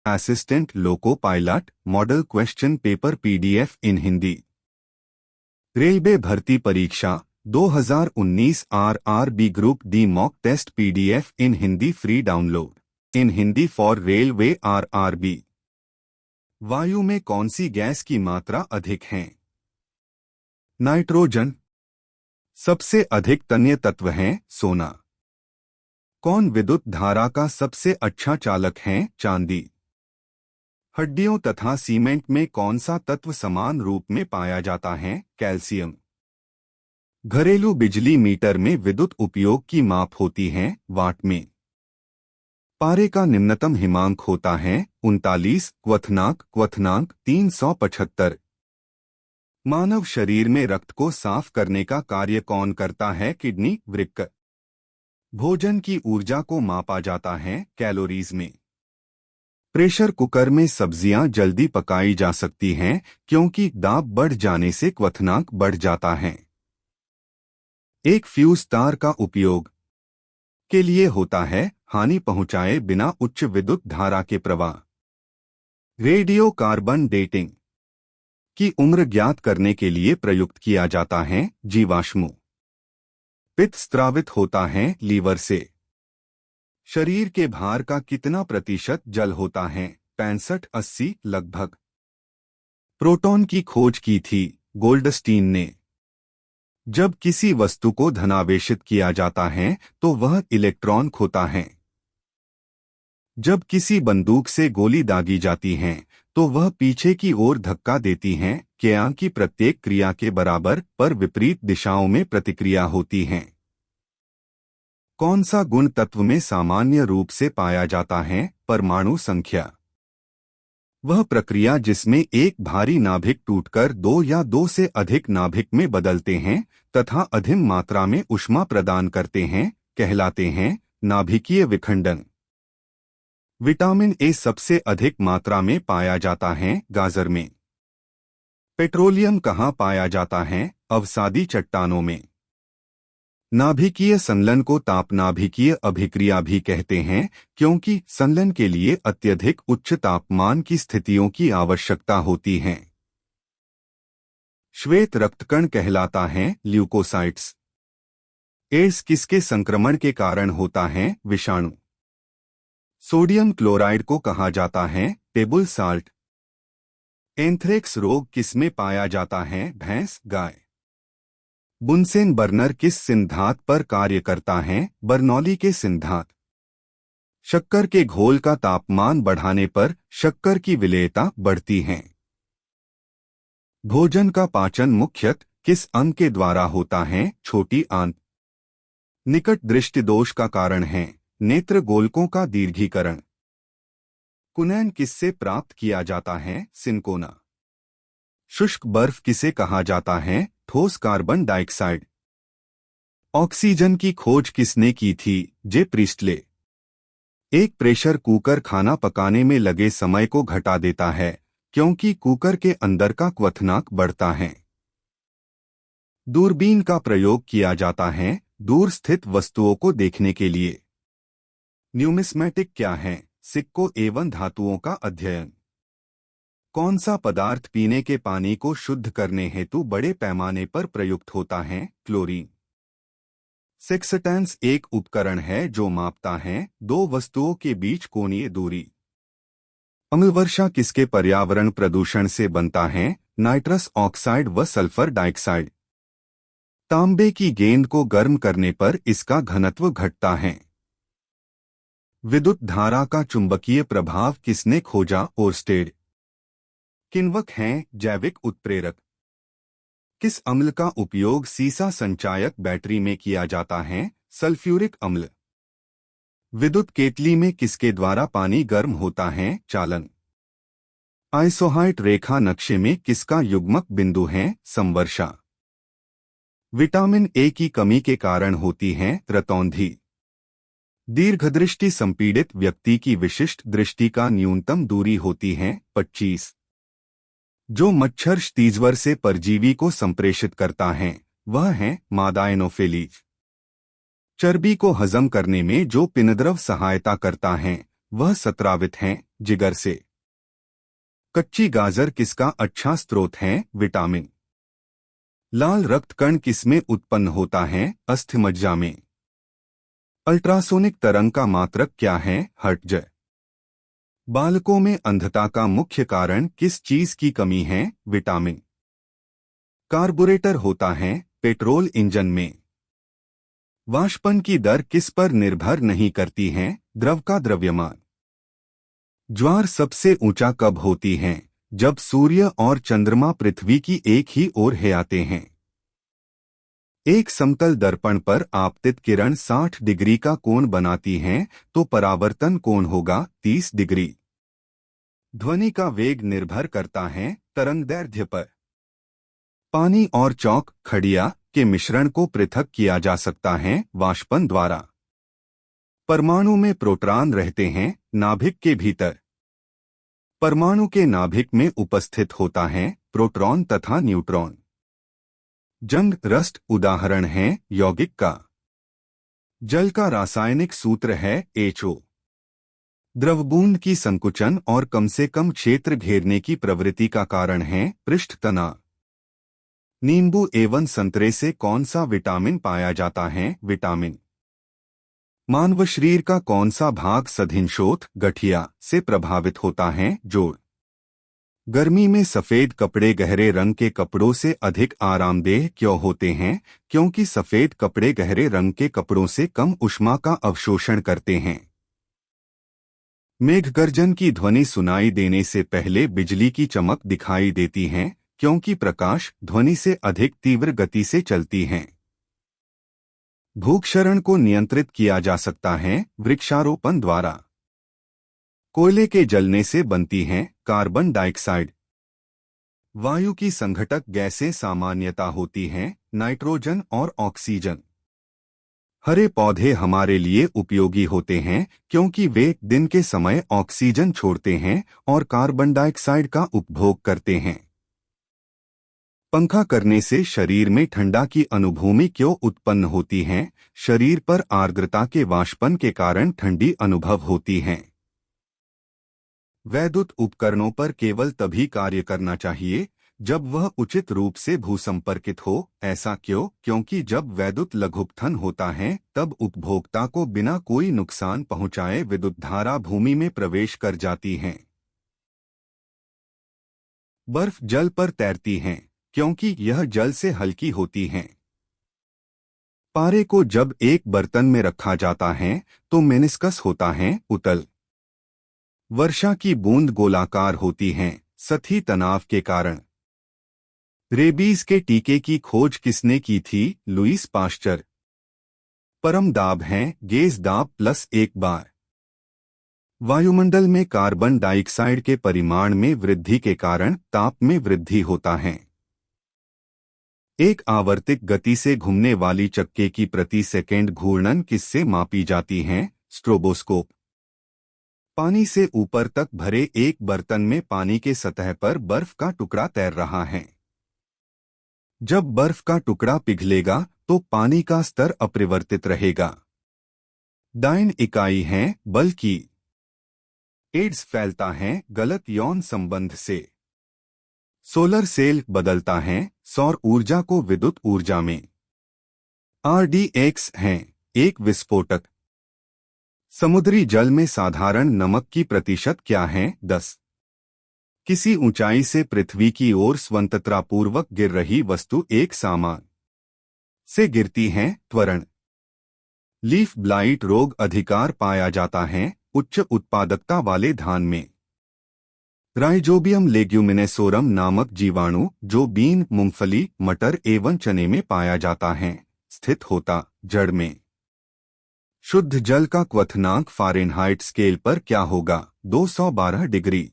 Assistant loco pilot model question paper PDF in Hindi. Railway भर्ती परीक्षा 2019 RRB group D mock test PDF in Hindi free download in Hindi for railway RRB. वायु में कौन सी gas की मात्रा अधिक है? नाइट्रोजन। सबसे अधिक तन्य तत्व है सोना। कौन विद्युत धारा का सबसे अच्छा चालक है? चांदी। हड्डियों तथा सीमेंट में कौन सा तत्व समान रूप में पाया जाता है? कैल्शियम। घरेलू बिजली मीटर में विद्युत उपयोग की माप होती है वाट में। पारे का निम्नतम हिमांक होता है 39, क्वथनांक 375। मानव शरीर में रक्त को साफ करने का कार्य कौन करता है? किडनी, वृक्क। भोजन की ऊर्जा को मापा जाता है कैलोरीज में। प्रेशर कुकर में सब्जियां जल्दी पकाई जा सकती हैं क्योंकि दाब बढ़ जाने से क्वथनांक बढ़ जाता है। एक फ्यूज तार का उपयोग के लिए होता है हानि पहुंचाए बिना उच्च विद्युत धारा के प्रवाह। रेडियो कार्बन डेटिंग की उम्र ज्ञात करने के लिए प्रयुक्त किया जाता है जीवाश्मों। पित्त स्रावित होता है लीवर से। शरीर के भार का कितना प्रतिशत जल होता है? 65-80 लगभग। प्रोटॉन की खोज की थी गोल्डस्टीन ने। जब किसी वस्तु को धनावेशित किया जाता है तो वह इलेक्ट्रॉन खोता है। जब किसी बंदूक से गोली दागी जाती है तो वह पीछे की ओर धक्का देती है। क्या की प्रत्येक क्रिया के बराबर पर विपरीत दिशाओं में प्रतिक्रिया होती है। कौन सा गुण तत्व में सामान्य रूप से पाया जाता है? परमाणु संख्या। वह प्रक्रिया जिसमें एक भारी नाभिक टूटकर दो या दो से अधिक नाभिक में बदलते हैं तथा अधिक मात्रा में ऊष्मा प्रदान करते हैं कहलाते हैं नाभिकीय विखंडन। विटामिन ए सबसे अधिक मात्रा में पाया जाता है गाजर में। पेट्रोलियम कहाँ पाया जाता है? अवसादी चट्टानों में। नाभिकीय संलयन को तापनाभिकीय अभिक्रिया भी कहते हैं क्योंकि संलयन के लिए अत्यधिक उच्च तापमान की स्थितियों की आवश्यकता होती है। श्वेत रक्तकण कहलाता है ल्यूकोसाइट्स। एड्स किसके संक्रमण के कारण होता है? विषाणु। सोडियम क्लोराइड को कहा जाता है टेबल साल्ट। एंथ्रेक्स रोग किसमें पाया जाता है? भैंस, गाय। बुनसेन बर्नर किस सिद्धांत पर कार्य करता है? बर्नौली के सिद्धांत। शक्कर के घोल का तापमान बढ़ाने पर शक्कर की विलेयता बढ़ती है। भोजन का पाचन मुख्यतः किस अंग के द्वारा होता है? छोटी आंत। निकट दृष्टि दोष का कारण है नेत्र गोलकों का दीर्घीकरण। कुनैन किससे प्राप्त किया जाता है? सिनकोना। शुष्क बर्फ किसे कहा जाता है? ठोस कार्बन डाइऑक्साइड। ऑक्सीजन की खोज किसने की थी? जे प्रीस्टले। एक प्रेशर कुकर खाना पकाने में लगे समय को घटा देता है क्योंकि कुकर के अंदर का क्वथनांक बढ़ता है। दूरबीन का प्रयोग किया जाता है दूर स्थित वस्तुओं को देखने के लिए। न्यूमिस्मेटिक क्या है? सिक्कों एवं धातुओं का अध्ययन। कौन सा पदार्थ पीने के पानी को शुद्ध करने हेतु बड़े पैमाने पर प्रयुक्त होता है? क्लोरीन। सेक्सटेंस एक उपकरण है जो मापता है दो वस्तुओं के बीच कोणीय दूरी। अम्लवर्षा किसके पर्यावरण प्रदूषण से बनता है? नाइट्रस ऑक्साइड व सल्फर डाइऑक्साइड। तांबे की गेंद को गर्म करने पर इसका घनत्व घटता है। विद्युत धारा का चुंबकीय प्रभाव किसने खोजा? ओरस्टेड। किण्वक हैं जैविक उत्प्रेरक। किस अम्ल का उपयोग सीसा संचायक बैटरी में किया जाता है? सल्फ्यूरिक अम्ल। विद्युत केतली में किसके द्वारा पानी गर्म होता है? चालन। आइसोहाइट रेखा नक्शे में किसका युग्मक बिंदु है? संवर्षा। विटामिन ए की कमी के कारण होती है रतौंधी। दीर्घदृष्टि संपीड़ित व्यक्ति की विशिष्ट दृष्टि का न्यूनतम दूरी होती है 25। जो मच्छर क्षतिज्वर से परजीवी को संप्रेषित करता है वह है मादा एनोफिलीज। चर्बी को हजम करने में जो पिनद्रव सहायता करता है वह सत्रावित है जिगर से। कच्ची गाजर किसका अच्छा स्रोत है? विटामिन। लाल रक्त कण किसमें उत्पन्न होता है? अस्थिमज्जा में। अल्ट्रासोनिक तरंग का मात्रक क्या है? हर्ट्ज। बालकों में अंधता का मुख्य कारण किस चीज की कमी है? विटामिन। कार्बोरेटर होता है पेट्रोल इंजन में। वाष्पन की दर किस पर निर्भर नहीं करती है? द्रव का द्रव्यमान। ज्वार सबसे ऊंचा कब होती है? जब सूर्य और चंद्रमा पृथ्वी की एक ही ओर है आते हैं। एक समतल दर्पण पर आपतित किरण 60 डिग्री का कोण बनाती हैं, तो परावर्तन कोण होगा 30 डिग्री। ध्वनि का वेग निर्भर करता है तरंगदैर्घ्य पर। पानी और चौक खड़िया के मिश्रण को पृथक किया जा सकता है वाष्पन द्वारा। परमाणु में प्रोटॉन रहते हैं नाभिक के भीतर। परमाणु के नाभिक में उपस्थित होता है प्रोटॉन तथा न्यूट्रॉन। जंग रस्ट उदाहरण है यौगिक का। जल का रासायनिक सूत्र है HO। द्रवबूंद की संकुचन और कम से कम क्षेत्र घेरने की प्रवृत्ति का कारण है पृष्ठ तनाव। नींबू एवं संतरे से कौन सा विटामिन पाया जाता है? विटामिन। मानव शरीर का कौन सा भाग सधिंशोथ गठिया से प्रभावित होता है? जोड़। गर्मी में सफेद कपड़े गहरे रंग के कपड़ों से अधिक आरामदेह क्यों होते हैं? क्योंकि सफेद कपड़े गहरे रंग के कपड़ों से कम ऊष्मा का अवशोषण करते हैं। मेघगर्जन की ध्वनि सुनाई देने से पहले बिजली की चमक दिखाई देती है, क्योंकि प्रकाश ध्वनि से अधिक तीव्र गति से चलती है। भूक्षरण को नियंत्रित किया जा सकता है वृक्षारोपण द्वारा। कोयले के जलने से बनती हैं कार्बन डाइऑक्साइड। वायु की संघटक गैसें सामान्यतः होती हैं नाइट्रोजन और ऑक्सीजन। हरे पौधे हमारे लिए उपयोगी होते हैं क्योंकि वे दिन के समय ऑक्सीजन छोड़ते हैं और कार्बन डाइऑक्साइड का उपभोग करते हैं। पंखा करने से शरीर में ठंडा की अनुभूति क्यों उत्पन्न होती है? शरीर पर आर्द्रता के वाष्पन के कारण ठंडी अनुभव होती है। वैद्युत उपकरणों पर केवल तभी कार्य करना चाहिए जब वह उचित रूप से भूसंपर्कित हो। ऐसा क्यों? क्योंकि जब वैद्युत लघुपथन होता है तब उपभोक्ता को बिना कोई नुकसान पहुंचाए विद्युत धारा भूमि में प्रवेश कर जाती है। बर्फ जल पर तैरती है क्योंकि यह जल से हल्की होती है। पारे को जब एक बर्तन में रखा जाता है तो मेनिस्कस होता है उतल। वर्षा की बूंद गोलाकार होती हैं सतही तनाव के कारण। रेबीज के टीके की खोज किसने की थी? Louis Pasteur. परम दाब है गेज दाब प्लस एक बार। वायुमंडल में कार्बन डाइऑक्साइड के परिमाण में वृद्धि के कारण ताप में वृद्धि होता है। एक आवर्तिक गति से घूमने वाली चक्के की प्रति सेकंड घूर्णन किससे मापी जाती है? स्ट्रोबोस्कोप। पानी से ऊपर तक भरे एक बर्तन में पानी के सतह पर बर्फ का टुकड़ा तैर रहा है। जब बर्फ का टुकड़ा पिघलेगा तो पानी का स्तर अपरिवर्तित रहेगा। डाइन इकाई है बल की। एड्स फैलता है गलत यौन संबंध से। सोलर सेल बदलता है सौर ऊर्जा को विद्युत ऊर्जा में। RDX है एक विस्फोटक। समुद्री जल में साधारण नमक की प्रतिशत क्या है? 10। किसी ऊंचाई से पृथ्वी की ओर स्वतंत्रतापूर्वक गिर रही वस्तु एक सामान से गिरती है त्वरण। लीफ ब्लाइट रोग अधिकार पाया जाता है उच्च उत्पादकता वाले धान में। राइजोबियम लेग्यूमिनेसोरम नामक जीवाणु जो बीन मूंगफली मटर एवं चने में पाया जाता है स्थित होता जड़ में। शुद्ध जल का क्वथनांक फ़ारेनहाइट स्केल पर क्या होगा? 212 डिग्री।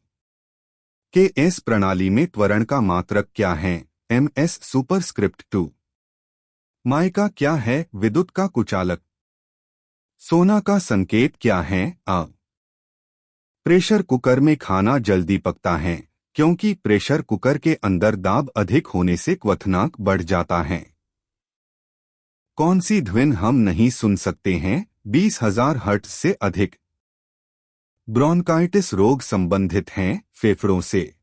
KS प्रणाली में त्वरण का मात्रक क्या है? MS superscript 2। माइका क्या है? विद्युत का कुचालक। सोना का संकेत क्या है? आ। प्रेशर कुकर में खाना जल्दी पकता है क्योंकि प्रेशर कुकर के अंदर दाब अधिक होने से क्वथनांक बढ़ जाता है। कौन सी ध्वनि हम नहीं सुन सकते हैं 20,000 हर्ट्ज से अधिक? ब्रोंकाइटिस रोग संबंधित हैं फेफड़ों से।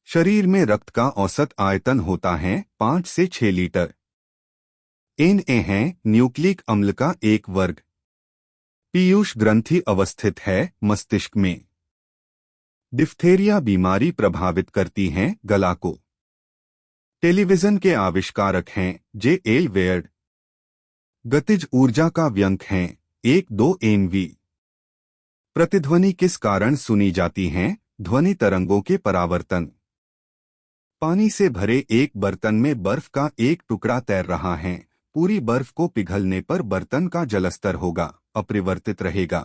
शरीर में रक्त का औसत आयतन होता है 5 से 6 लीटर। एनए है न्यूक्लिक अम्ल का एक वर्ग। पीयूष ग्रंथि अवस्थित है मस्तिष्क में। डिप्थेरिया बीमारी प्रभावित करती हैं गला को। टेलीविजन के आविष्कारक हैं जे एल वेयर्ड। गतिज ऊर्जा का व्यंक है 1-2 MV। प्रतिध्वनि किस कारण सुनी जाती हैं? ध्वनि तरंगों के परावर्तन। पानी से भरे एक बर्तन में बर्फ का एक टुकड़ा तैर रहा है। पूरी बर्फ को पिघलने पर बर्तन का जलस्तर होगा, अपरिवर्तित रहेगा।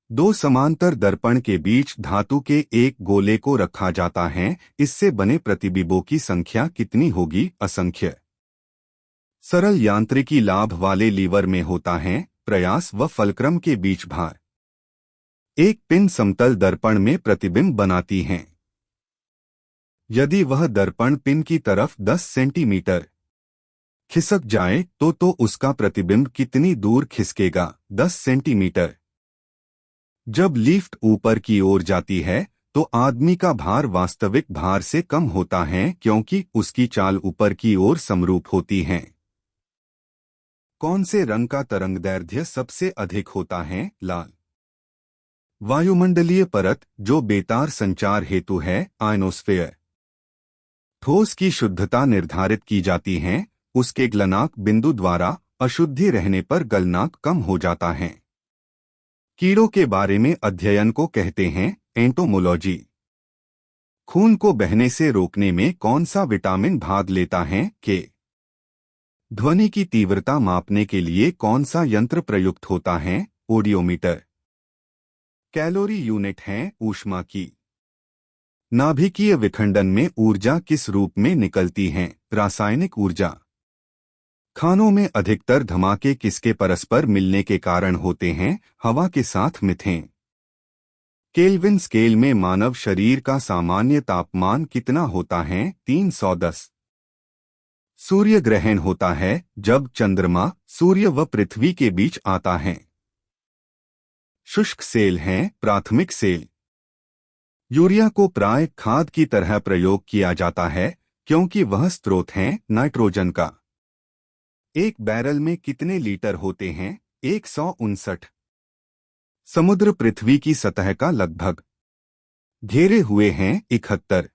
दो समांतर दर्पण के बीच धातु के एक गोले को रखा जाता है। इससे बने प्रतिबिंबों की संख्या कितनी होगी? असंख्य। सरल यांत्रिकी लाभ वाले लीवर में होता है प्रयास व फलक्रम के बीच भार। एक पिन समतल दर्पण में प्रतिबिंब बनाती है। यदि वह दर्पण पिन की तरफ 10 सेंटीमीटर खिसक जाए तो उसका प्रतिबिंब कितनी दूर खिसकेगा? 10 सेंटीमीटर। जब लिफ्ट ऊपर की ओर जाती है तो आदमी का भार वास्तविक भार से कम होता है क्योंकि उसकी चाल ऊपर की ओर समरूप होती है। कौन से रंग का तरंगदैर्घ्य सबसे अधिक होता है? लाल। वायुमंडलीय परत जो बेतार संचार हेतु है आयनोस्फेयर। ठोस की शुद्धता निर्धारित की जाती है उसके गलनांक बिंदु द्वारा। अशुद्धि रहने पर गलनांक कम हो जाता है। कीड़ों के बारे में अध्ययन को कहते हैं एंटोमोलॉजी। खून को बहने से रोकने में कौन सा विटामिन भाग लेता है? के। ध्वनि की तीव्रता मापने के लिए कौन सा यंत्र प्रयुक्त होता है? ओडियोमीटर। कैलोरी यूनिट है ऊष्मा की। नाभिकीय विखंडन में ऊर्जा किस रूप में निकलती है? रासायनिक ऊर्जा। खानों में अधिकतर धमाके किसके परस्पर मिलने के कारण होते हैं? हवा के साथ मीथेन। केल्विन स्केल में मानव शरीर का सामान्य तापमान कितना होता है? 310। सूर्य ग्रहण होता है जब चंद्रमा सूर्य व पृथ्वी के बीच आता है। शुष्क सेल हैं प्राथमिक सेल। यूरिया को प्राय खाद की तरह प्रयोग किया जाता है क्योंकि वह स्रोत है नाइट्रोजन का। एक बैरल में कितने लीटर होते हैं? 159। समुद्र पृथ्वी की सतह का लगभग घेरे हुए हैं 71।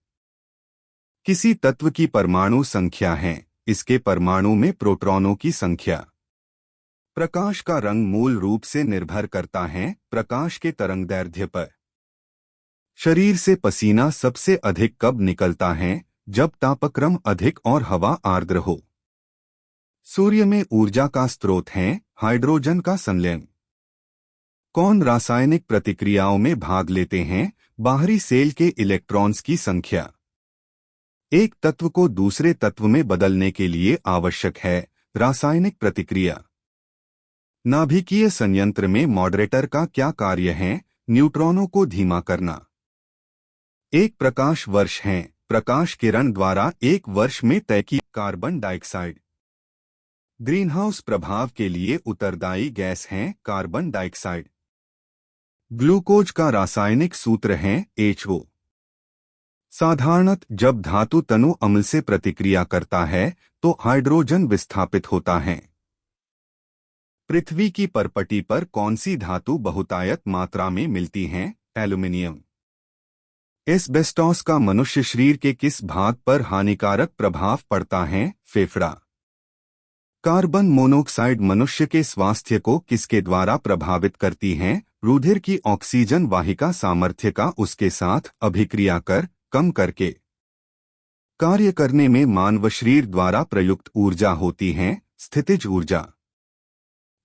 किसी तत्व की परमाणु संख्या है इसके परमाणु में प्रोटॉनों की संख्या। प्रकाश का रंग मूल रूप से निर्भर करता है प्रकाश के तरंगदैर्घ्य पर। शरीर से पसीना सबसे अधिक कब निकलता है? जब तापक्रम अधिक और हवा आर्द्र हो। सूर्य में ऊर्जा का स्रोत है हाइड्रोजन का संलयन। कौन रासायनिक प्रतिक्रियाओं में भाग लेते हैं? बाहरी सेल के इलेक्ट्रॉन्स की संख्या। एक तत्व को दूसरे तत्व में बदलने के लिए आवश्यक है रासायनिक प्रतिक्रिया। नाभिकीय संयंत्र में मॉडरेटर का क्या कार्य है? न्यूट्रॉनों को धीमा करना। एक प्रकाश वर्ष है प्रकाश किरण द्वारा एक वर्ष में तय की कार्बन डाइऑक्साइड। ग्रीनहाउस प्रभाव के लिए उत्तरदायी गैस है कार्बन डाइऑक्साइड। ग्लूकोज का रासायनिक सूत्र है HO। साधारणतः जब धातु तनु अम्ल से प्रतिक्रिया करता है तो हाइड्रोजन विस्थापित होता है। पृथ्वी की परपटी पर कौन सी धातु बहुतायत मात्रा में मिलती है? एल्यूमिनियम। एस्बेस्टॉस का मनुष्य शरीर के किस भाग पर हानिकारक प्रभाव पड़ता है? फेफड़ा। कार्बन मोनोऑक्साइड मनुष्य के स्वास्थ्य को किसके द्वारा प्रभावित करती है? रुधिर की ऑक्सीजन वाहिका सामर्थ्य का उसके साथ अभिक्रिया कर कम करके कार्य करने में मानव शरीर द्वारा प्रयुक्त ऊर्जा होती है स्थितिज ऊर्जा।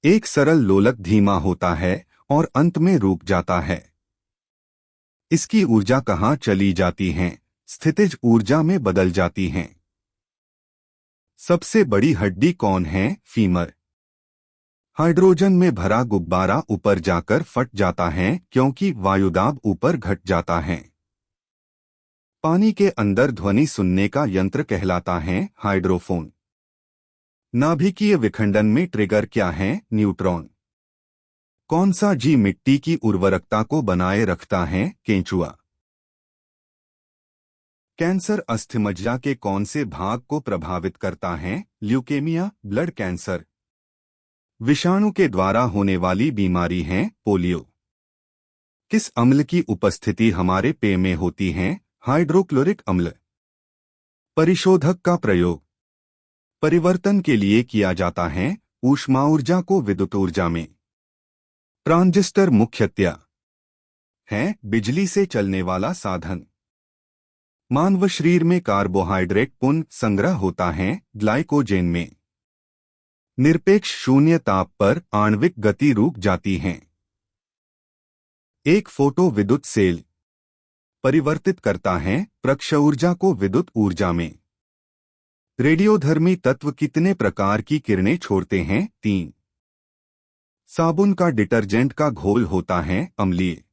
एक सरल लोलक धीमा होता है और अंत में रुक जाता है। इसकी ऊर्जा कहाँ चली जाती है? स्थितिज ऊर्जा में बदल जाती हैं। सबसे बड़ी हड्डी कौन है? फीमर। हाइड्रोजन में भरा गुब्बारा ऊपर जाकर फट जाता है क्योंकि वायुदाब ऊपर घट जाता है। पानी के अंदर ध्वनि सुनने का यंत्र कहलाता है हाइड्रोफोन। नाभिकीय विखंडन में ट्रिगर क्या है? न्यूट्रॉन। कौन सा जीव मिट्टी की उर्वरकता को बनाए रखता है? केंचुआ। कैंसर अस्थिमज्जा के कौन से भाग को प्रभावित करता है? Leukaemia, blood cancer. विषाणु के द्वारा होने वाली बीमारी है पोलियो। किस अम्ल की उपस्थिति हमारे पेय में होती है? हाइड्रोक्लोरिक अम्ल। परिशोधक का प्रयोग परिवर्तन के लिए किया जाता है, ऊष्मा ऊर्जा को विद्युत ऊर्जा में। ट्रांजिस्टर मुख्यतया है बिजली से चलने वाला साधन। मानव शरीर में कार्बोहाइड्रेट पुनः संग्रह होता है ग्लाइकोजेन में। निरपेक्ष शून्य ताप पर आणविक गति रुक जाती है। एक फोटो विद्युत सेल परिवर्तित करता है प्रकाश ऊर्जा को विद्युत ऊर्जा में। रेडियोधर्मी तत्व कितने प्रकार की किरणें छोड़ते हैं? 3। साबुन का डिटर्जेंट का घोल होता है अम्लीय।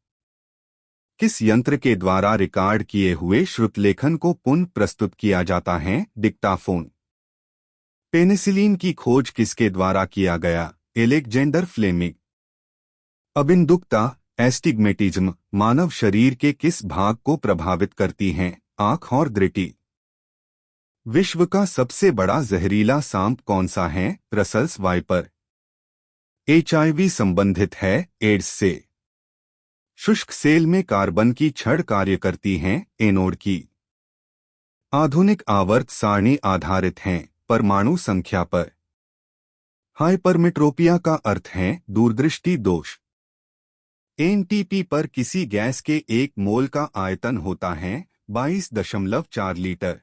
किस यंत्र के द्वारा रिकॉर्ड किए हुए श्रुतलेखन को पुनः प्रस्तुत किया जाता है? डिक्टाफोन। पेनिसिलिन की खोज किसके द्वारा किया गया? Alexander Fleming. अबिंदुकता एस्टिग्मेटिज्म मानव शरीर के किस भाग को प्रभावित करती हैं? आँख और दृष्टि। विश्व का सबसे बड़ा जहरीला सांप कौन सा है? Russell's wiper. HIV संबंधित है एड्स से। शुष्क सेल में कार्बन की छड़ कार्य करती हैं एनोड की। आधुनिक आवर्त सारणी आधारित हैं परमाणु संख्या पर। हाइपरमेट्रोपिया का अर्थ है दूरदृष्टि दोष। एनटीपी पर किसी गैस के 1 मोल का आयतन होता है 22.4 लीटर।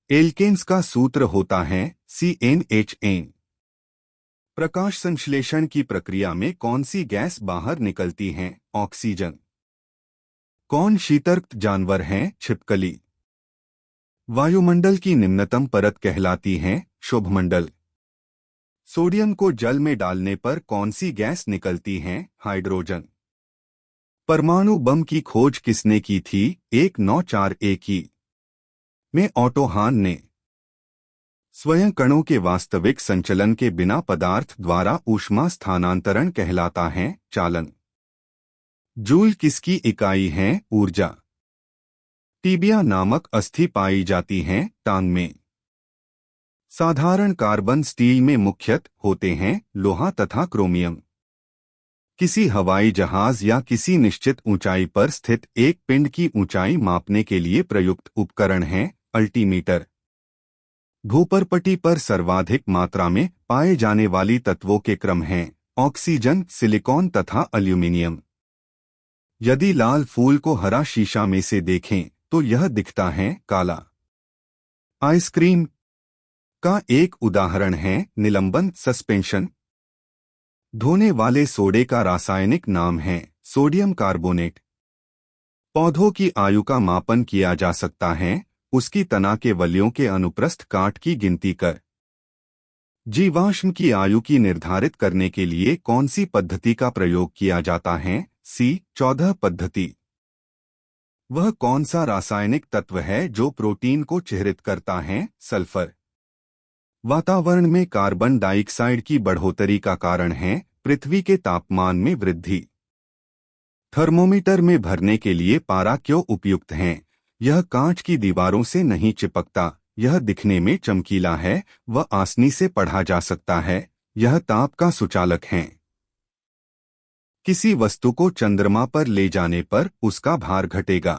एल्केन्स का सूत्र होता है CnHn। प्रकाश संश्लेषण की प्रक्रिया में कौन सी गैस बाहर निकलती है? ऑक्सीजन। कौन शीतर्क जानवर है? छिपकली। वायुमंडल की निम्नतम परत कहलाती है शुभमंडल। सोडियम को जल में डालने पर कौन सी गैस निकलती है? हाइड्रोजन। परमाणु बम की खोज किसने की थी? 1941 की में ऑटो हान ने। स्वयं कणों के वास्तविक संचलन के बिना पदार्थ द्वारा ऊष्मा स्थानांतरण कहलाता है चालन। जूल किसकी इकाई है? ऊर्जा। टीबिया नामक अस्थि पाई जाती है टांग में। साधारण कार्बन स्टील में मुख्यतः होते हैं लोहा तथा क्रोमियम। किसी हवाई जहाज या किसी निश्चित ऊंचाई पर स्थित एक पिंड की ऊंचाई मापने के लिए प्रयुक्त उपकरण है अल्टीमीटर। भूपर्पटी पर सर्वाधिक मात्रा में पाए जाने वाली तत्वों के क्रम हैं ऑक्सीजन, सिलिकॉन तथा एल्यूमिनियम। यदि लाल फूल को हरा शीशा में से देखें तो यह दिखता है काला। आइसक्रीम का एक उदाहरण है निलंबन सस्पेंशन। धोने वाले सोडे का रासायनिक नाम है सोडियम कार्बोनेट। पौधों की आयु का मापन किया जा सकता है उसकी तना के वलयों के अनुप्रस्थ काट की गिनती कर। जीवाश्म की आयु की निर्धारित करने के लिए कौन सी पद्धति का प्रयोग किया जाता है? C14 पद्धति। वह कौन सा रासायनिक तत्व है जो प्रोटीन को चिह्नित करता है? सल्फर। वातावरण में कार्बन डाइऑक्साइड की बढ़ोतरी का कारण है पृथ्वी के तापमान में वृद्धि। थर्मोमीटर में भरने के लिए पारा क्यों उपयुक्त है? यह कांच की दीवारों से नहीं चिपकता, यह दिखने में चमकीला है, वह आसानी से पढ़ा जा सकता है, यह ताप का सुचालक है। किसी वस्तु को चंद्रमा पर ले जाने पर उसका भार घटेगा।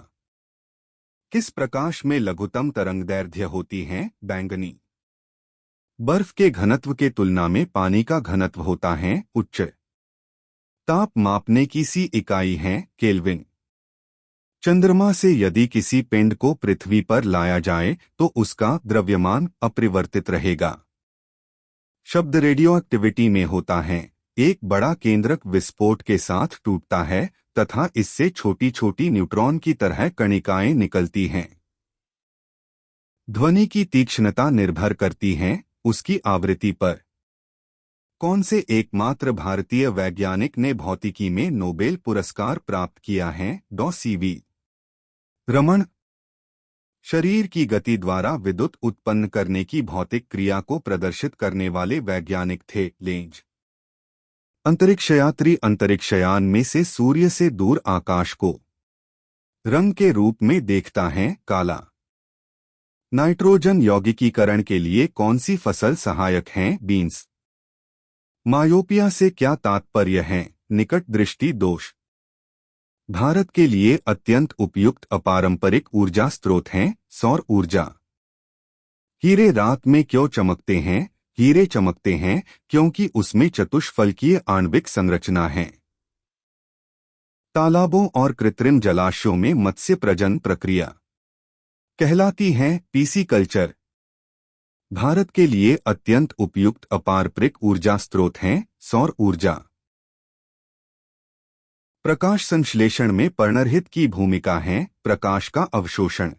किस प्रकाश में लघुतम तरंगदैर्घ्य होती है? बैंगनी। बर्फ के घनत्व के तुलना में पानी का घनत्व होता है उच्च। ताप मापने की सी इकाई है केल्विन। चंद्रमा से यदि किसी पिंड को पृथ्वी पर लाया जाए तो उसका द्रव्यमान अपरिवर्तित रहेगा। शब्द रेडियोएक्टिविटी में होता है एक बड़ा केंद्रक विस्फोट के साथ टूटता है तथा इससे छोटी छोटी न्यूट्रॉन की तरह कणिकाएं निकलती हैं। ध्वनि की तीक्ष्णता निर्भर करती है उसकी आवृत्ति पर। कौन से एकमात्र भारतीय वैज्ञानिक ने भौतिकी में नोबेल पुरस्कार प्राप्त किया है? डॉ CV रमन। शरीर की गति द्वारा विद्युत उत्पन्न करने की भौतिक क्रिया को प्रदर्शित करने वाले वैज्ञानिक थे लेंज। अंतरिक्षयात्री अंतरिक्षयान में से सूर्य से दूर आकाश को रंग के रूप में देखता है, काला। नाइट्रोजन यौगिकीकरण के लिए कौन सी फसल सहायक है? बीन्स। मायोपिया से क्या तात्पर्य है? निकट दृष्टि दोष। भारत के लिए अत्यंत उपयुक्त अपारंपरिक ऊर्जा स्रोत हैं, सौर ऊर्जा। हीरे रात में क्यों चमकते हैं? हीरे चमकते हैं क्योंकि उसमें चतुष्फलकीय आणविक संरचना है। तालाबों और कृत्रिम जलाशयों में मत्स्य प्रजनन प्रक्रिया कहलाती है पीसीकल्चर। भारत के लिए अत्यंत उपयुक्त अपारंपरिक ऊर्जा स्रोत हैं, सौर ऊर्जा। प्रकाश संश्लेषण में पर्णरहित की भूमिका है, प्रकाश का अवशोषण।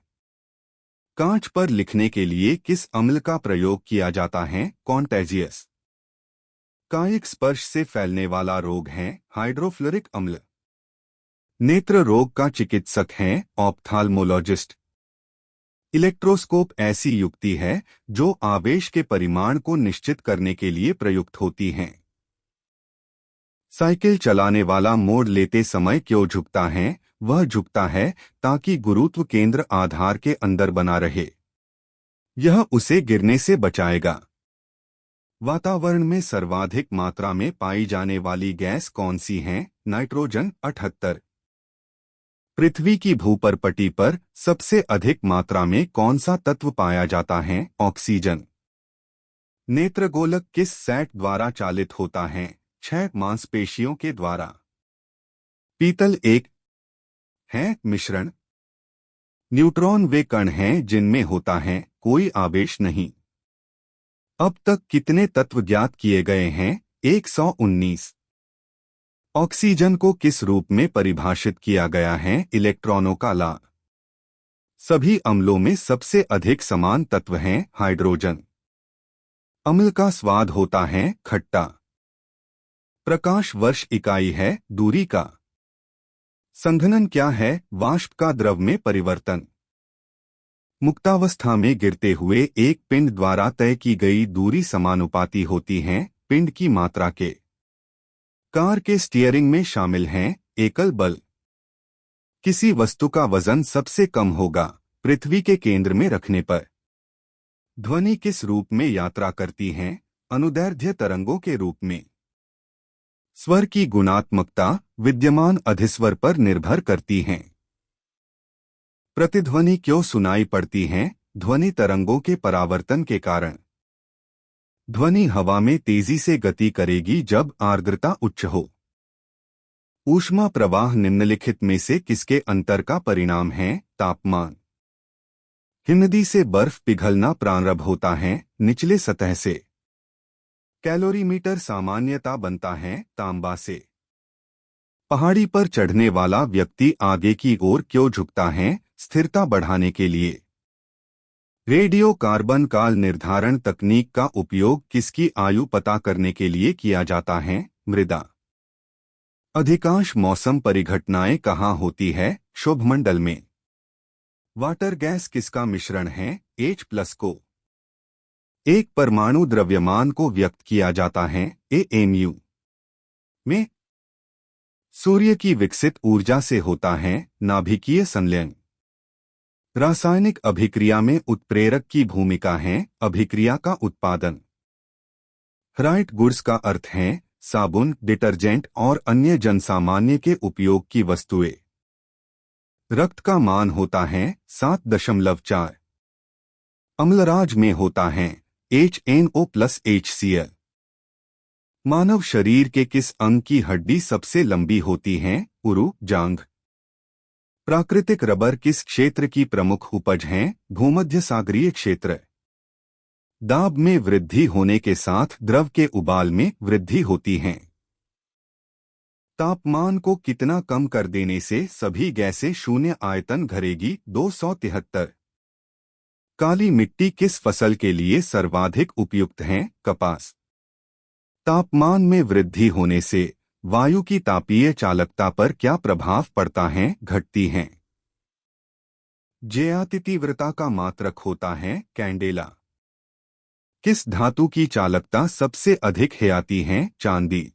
कांच पर लिखने के लिए किस अम्ल का प्रयोग किया जाता है? कॉन्टेजियस। कायिक स्पर्श से फैलने वाला रोग है हाइड्रोफ्लोरिक अम्ल। नेत्र रोग का चिकित्सक है ऑप्थाल्मोलॉजिस्ट। इलेक्ट्रोस्कोप ऐसी युक्ति है जो आवेश के परिमाण को निश्चित करने के लिए प्रयुक्त होती है। साइकिल चलाने वाला मोड़ लेते समय क्यों झुकता है? वह झुकता है ताकि गुरुत्व केंद्र आधार के अंदर बना रहे। यह उसे गिरने से बचाएगा। वातावरण में सर्वाधिक मात्रा में पाई जाने वाली गैस कौन सी है? नाइट्रोजन 78। पृथ्वी की भूपर्पटी पर सबसे अधिक मात्रा में कौन सा तत्व पाया जाता है? ऑक्सीजन। नेत्रगोलक किस सेट द्वारा चालित होता है? 6 मांसपेशियों के द्वारा। पीतल एक है मिश्रण। न्यूट्रॉन वे कण हैं जिनमें होता है कोई आवेश नहीं। अब तक कितने तत्व ज्ञात किए गए हैं? 119। ऑक्सीजन को किस रूप में परिभाषित किया गया है? इलेक्ट्रॉनों का ला। सभी अम्लों में सबसे अधिक समान तत्व हैं हाइड्रोजन। अम्ल का स्वाद होता है खट्टा। प्रकाश वर्ष इकाई है दूरी का। संघनन क्या है? वाष्प का द्रव में परिवर्तन। मुक्तावस्था में गिरते हुए एक पिंड द्वारा तय की गई दूरी समानुपाती होती है पिंड की मात्रा के। कार के स्टीयरिंग में शामिल हैं एकल बल। किसी वस्तु का वजन सबसे कम होगा पृथ्वी के केंद्र में रखने पर। ध्वनि किस रूप में यात्रा करती है? अनुदैर्ध्य तरंगों के रूप में। स्वर की गुणात्मकता विद्यमान अधिस्वर पर निर्भर करती है। प्रतिध्वनि क्यों सुनाई पड़ती है? ध्वनि तरंगों के परावर्तन के कारण। ध्वनि हवा में तेजी से गति करेगी जब आर्द्रता उच्च हो। ऊष्मा प्रवाह निम्नलिखित में से किसके अंतर का परिणाम है? तापमान। हिमनदी से बर्फ पिघलना प्रारंभ होता है निचले सतह से। कैलोरीमीटर सामान्यता बनता है तांबा से। पहाड़ी पर चढ़ने वाला व्यक्ति आगे की ओर क्यों झुकता है? स्थिरता बढ़ाने के लिए। रेडियो कार्बन काल निर्धारण तकनीक का उपयोग किसकी आयु पता करने के लिए किया जाता है? मृदा। अधिकांश मौसम परिघटनाएं कहाँ होती है? क्षोभमंडल में। वाटर गैस किसका मिश्रण है? H+ को। एक परमाणु द्रव्यमान को व्यक्त किया जाता है AMU में। सूर्य की विकसित ऊर्जा से होता है नाभिकीय संलयन। रासायनिक अभिक्रिया में उत्प्रेरक की भूमिका है अभिक्रिया का उत्पादन। ह्राइट गुड्स का अर्थ है साबुन, डिटर्जेंट और अन्य जनसामान्य के उपयोग की वस्तुएं। रक्त का मान होता है 7.4। अम्लराज में होता है HNO+HCl। मानव शरीर के किस अंग की हड्डी सबसे लंबी होती है? उरु, जांघ। प्राकृतिक रबर किस क्षेत्र की प्रमुख उपज है? भूमध्य सागरीय क्षेत्र। दाब में वृद्धि होने के साथ द्रव के उबाल में वृद्धि होती है। तापमान को कितना कम कर देने से सभी गैसें शून्य आयतन घेरेगी? 273। काली मिट्टी किस फसल के लिए सर्वाधिक उपयुक्त है? कपास। तापमान में वृद्धि होने से वायु की तापीय चालकता पर क्या प्रभाव पड़ता है? घटती है। ज्यामितीय तीव्रता का मात्रक होता है कैंडेला। किस धातु की चालकता सबसे अधिक है? आती है चांदी।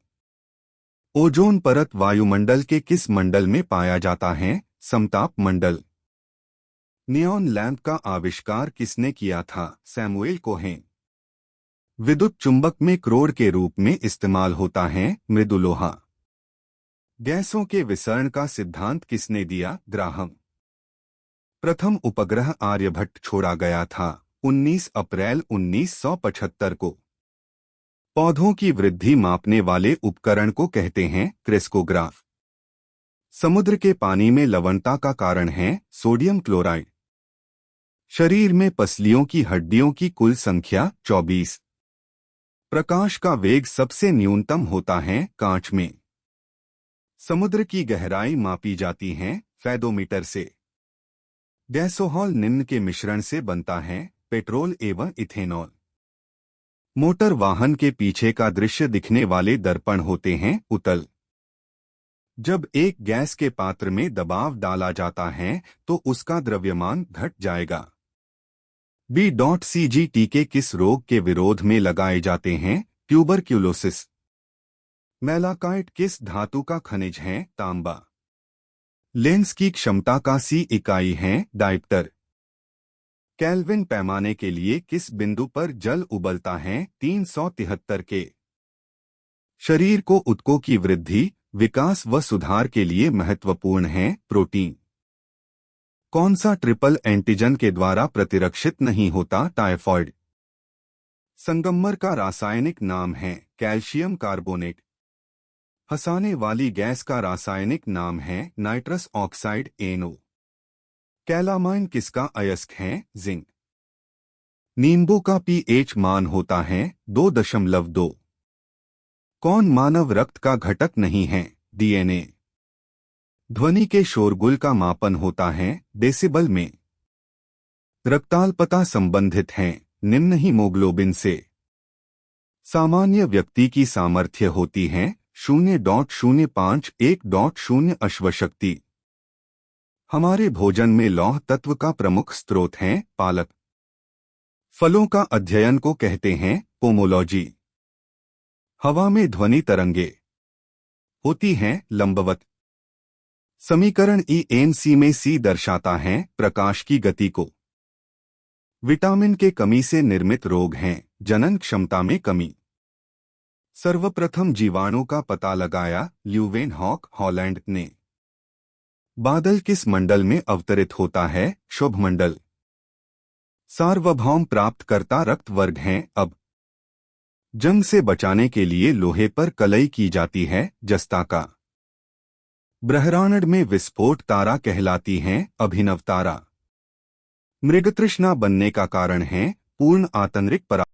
ओजोन परत वायुमंडल के किस मंडल में पाया जाता है? समताप मंडल। नियॉन लैंप का आविष्कार किसने किया था? Samuel Cohen. विद्युत चुंबक में क्रोड के रूप में इस्तेमाल होता है मृदुलोहा। गैसों के विसरण का सिद्धांत किसने दिया? ग्राहम। प्रथम उपग्रह आर्यभट्ट छोड़ा गया था 19 अप्रैल 1975 को। पौधों की वृद्धि मापने वाले उपकरण को कहते हैं क्रेस्कोग्राफ। समुद्र के पानी में लवणता का कारण है सोडियम क्लोराइड। शरीर में पसलियों की हड्डियों की कुल संख्या 24। प्रकाश का वेग सबसे न्यूनतम होता है कांच में। समुद्र की गहराई मापी जाती है फैदोमीटर से। गैसोहॉल निम्न के मिश्रण से बनता है पेट्रोल एवं इथेनॉल। मोटर वाहन के पीछे का दृश्य दिखने वाले दर्पण होते हैं उत्तल। जब एक गैस के पात्र में दबाव डाला जाता है तो उसका द्रव्यमान घट जाएगा। B.C.G टीके किस रोग के विरोध में लगाए जाते हैं? ट्यूबरक्यूलोसिस। मैलाकाइट किस धातु का खनिज है? तांबा। लेंस की क्षमता का C इकाई है डायप्टर। केल्विन पैमाने के लिए किस बिंदु पर जल उबलता है? 373 के। शरीर को ऊतकों की वृद्धि, विकास व सुधार के लिए महत्वपूर्ण है प्रोटीन। कौन सा ट्रिपल एंटीजन के द्वारा प्रतिरक्षित नहीं होता? टाइफॉइड। संगमर का रासायनिक नाम है कैल्शियम कार्बोनेट। हंसाने वाली गैस का रासायनिक नाम है नाइट्रस ऑक्साइड NO। कैलामाइन किसका अयस्क है? जिंक। नींबू का pH मान होता है 2.2। कौन मानव रक्त का घटक नहीं है? DNA। ध्वनि के शोरगुल का मापन होता है डेसिबल में। रक्ताल्पता संबंधित है निम्न हीमोग्लोबिन से। सामान्य व्यक्ति की सामर्थ्य होती है 0.05-1.0 अश्वशक्ति। हमारे भोजन में लौह तत्व का प्रमुख स्रोत है पालक। फलों का अध्ययन को कहते हैं पोमोलॉजी। हवा में ध्वनि तरंगे होती हैं लंबवत। समीकरण ENC में C दर्शाता है प्रकाश की गति को। विटामिन के कमी से निर्मित रोग हैं जनन क्षमता में कमी। सर्वप्रथम जीवाणु का पता लगाया ल्यूवेनहॉक हॉलैंड ने। बादल किस मंडल में अवतरित होता है? शुभ मंडल। सार्वभौम प्राप्तकर्ता रक्त वर्ग हैं अब। जंग से बचाने के लिए लोहे पर कलई की जाती है जस्ता का। ब्रह्मांड में विस्फोट तारा कहलाती हैं अभिनव तारा। मृगतृष्णा बनने का कारण है पूर्ण आंतरिक पराग।